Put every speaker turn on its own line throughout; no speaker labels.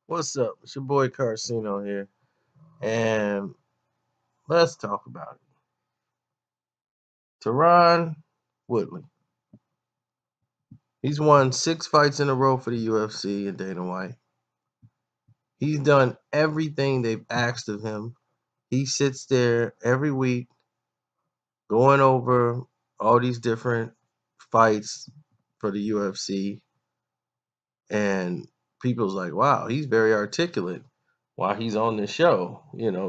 What's up? It's your boy Carcino here, and let's talk about it. Tyron Woodley. He's won 6 fights in a row for the UFC and Dana White. He's done everything they've asked of him. He sits there every week going over all these different fights for the UFC, and people's like, wow, he's very articulate while he's on the show,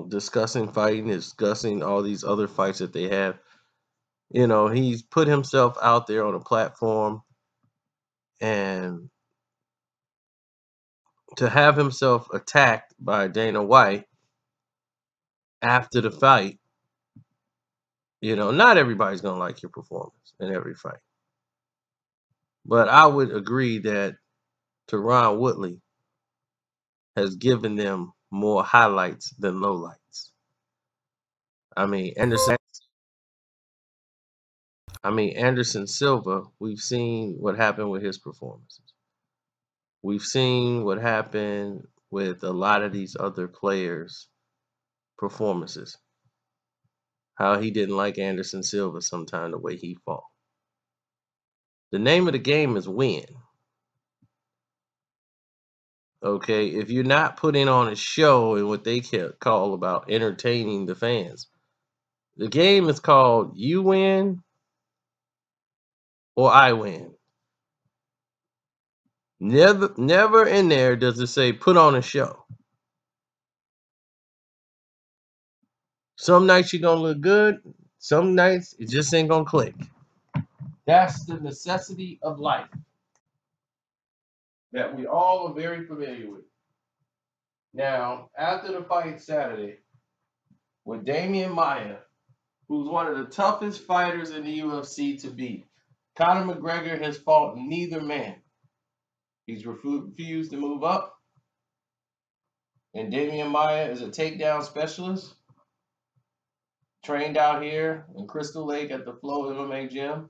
discussing fighting, discussing all these other fights that they have. He's put himself out there on a platform, and to have himself attacked by Dana White after the fight, not everybody's going to like your performance in every fight. But I would agree that Tyron Woodley has given them more highlights than lowlights. I mean, Anderson Silva, we've seen what happened with his performances. We've seen what happened with a lot of these other players' performances. How he didn't like Anderson Silva sometime the way he fought. The name of the game is win. Okay, if you're not putting on a show and what they call about entertaining the fans, the game is called you win or I win. Never in there does it say put on a show. Some nights you're gonna look good, some nights it just ain't gonna click. That's the necessity of life that we all are very familiar with. Now, after the fight Saturday with Damian Maia, who's one of the toughest fighters in the UFC to beat, Conor McGregor has fought neither man. He's refused to move up, and Damian Maia is a takedown specialist, trained out here in Crystal Lake at the Flow MMA gym.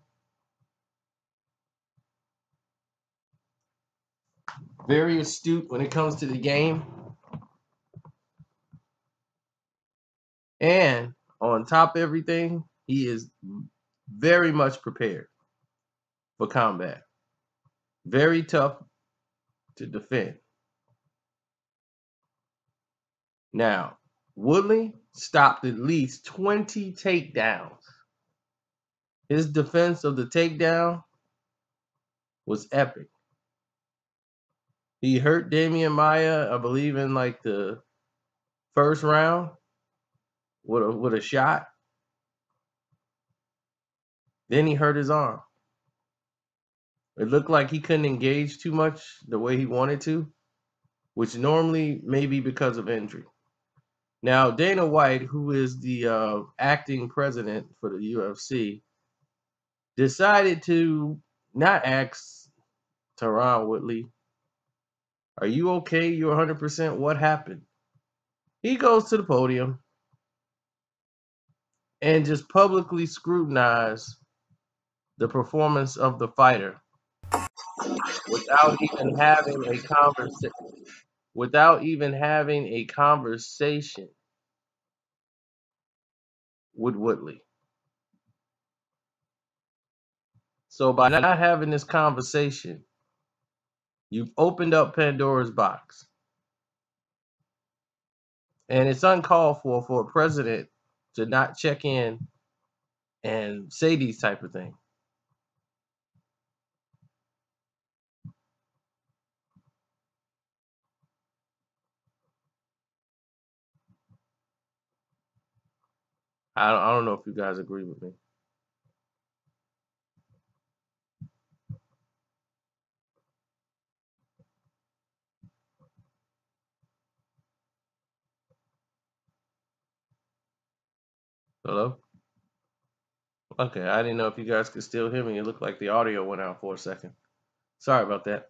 Very astute when it comes to the game. And on top of everything, he is very much prepared for combat. Very tough to defend. Now, Woodley stopped at least 20 takedowns. His defense of the takedown was epic. He hurt Damian Maia, I believe, in like the first round with a shot. Then he hurt his arm. It looked like he couldn't engage too much the way he wanted to, which normally may be because of injury. Now, Dana White, who is the acting president for the UFC, decided to not ask Tyron Woodley, are you okay? You're 100%. What happened? He goes to the podium and just publicly scrutinized the performance of the fighter without even having a conversation with Woodley. So by not having this conversation, you've opened up Pandora's box. And it's uncalled for a president to not check in and say these type of things. I don't know if you guys agree with me. Hello? Okay, I didn't know if you guys could still hear me. It looked like the audio went out for a second. Sorry about that.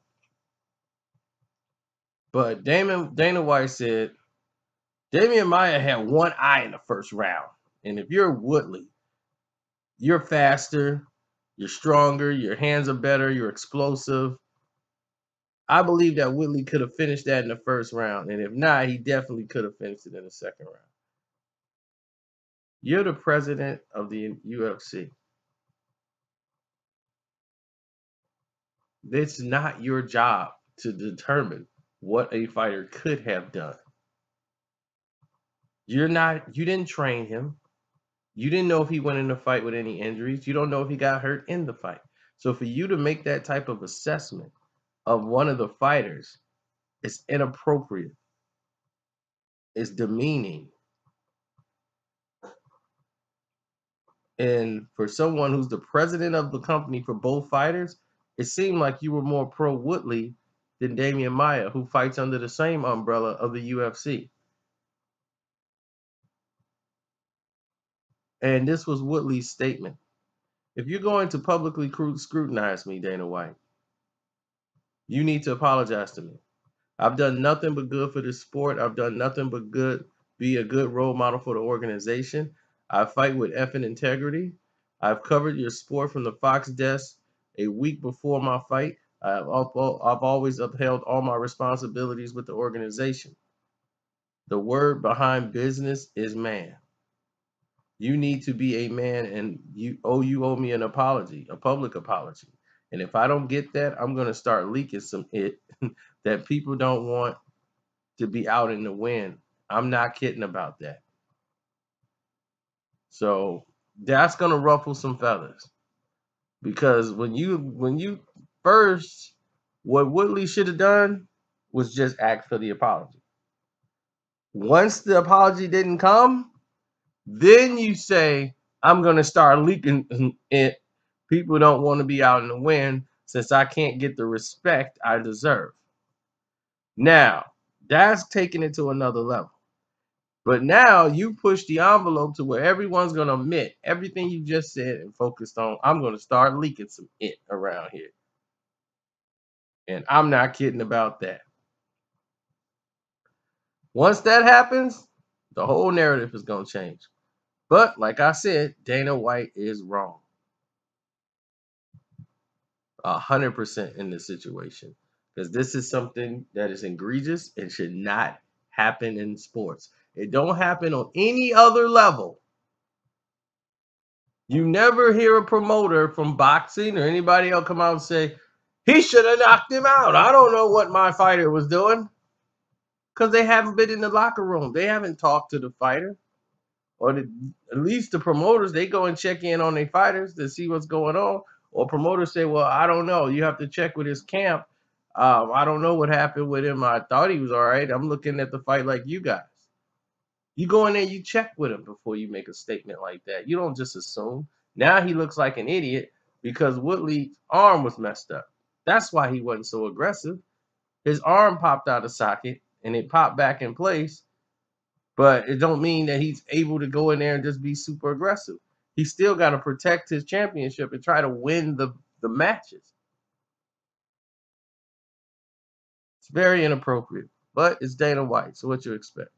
But Dana White said Damian Maia had one eye in the first round. And if you're Woodley, you're faster, you're stronger, your hands are better, you're explosive. I believe that Woodley could have finished that in the first round. And if not, he definitely could have finished it in the second round. You're the president of the UFC. It's not your job to determine what a fighter could have done. You didn't train him. You didn't know if he went in the fight with any injuries. You don't know if he got hurt in the fight. So for you to make that type of assessment of one of the fighters, it's inappropriate. It's demeaning. And for someone who's the president of the company for both fighters, it seemed like you were more pro Woodley than Damian Maia, who fights under the same umbrella of the UFC. And this was Woodley's statement. If you're going to publicly scrutinize me, Dana White, you need to apologize to me. I've done nothing but good for this sport. I've done nothing but be a good role model for the organization. I fight with effing integrity. I've covered your sport from the Fox desk a week before my fight. I've always upheld all my responsibilities with the organization. The word behind business is man. You need to be a man, and you owe me an apology, a public apology. And if I don't get that, I'm gonna start leaking some that people don't want to be out in the wind. I'm not kidding about that. So that's gonna ruffle some feathers, because when you first, what Woodley should have done was just ask for the apology. Once the apology didn't come, then you say, I'm gonna start leaking it. People don't want to be out in the wind since I can't get the respect I deserve. Now, that's taking it to another level. But now you push the envelope to where everyone's going to admit everything you just said and focused on. I'm going to start leaking some it around here. And I'm not kidding about that. Once that happens, the whole narrative is going to change. But like I said, Dana White is wrong. 100% in this situation. Because this is something that is egregious and should not happen in sports. It don't happen on any other level. You never hear a promoter from boxing or anybody else come out and say, he should have knocked him out. I don't know what my fighter was doing. Because they haven't been in the locker room. They haven't talked to the fighter. Or at least the promoters, they go and check in on their fighters to see what's going on. Or promoters say, well, I don't know. You have to check with his camp. I don't know what happened with him. I thought he was all right. I'm looking at the fight like you guys. You go in there, you check with him before you make a statement like that. You don't just assume. Now he looks like an idiot because Woodley's arm was messed up. That's why he wasn't so aggressive. His arm popped out of socket and it popped back in place. But it don't mean that he's able to go in there and just be super aggressive. He still got to protect his championship and try to win the matches. It's very inappropriate, but it's Dana White, so what you expect?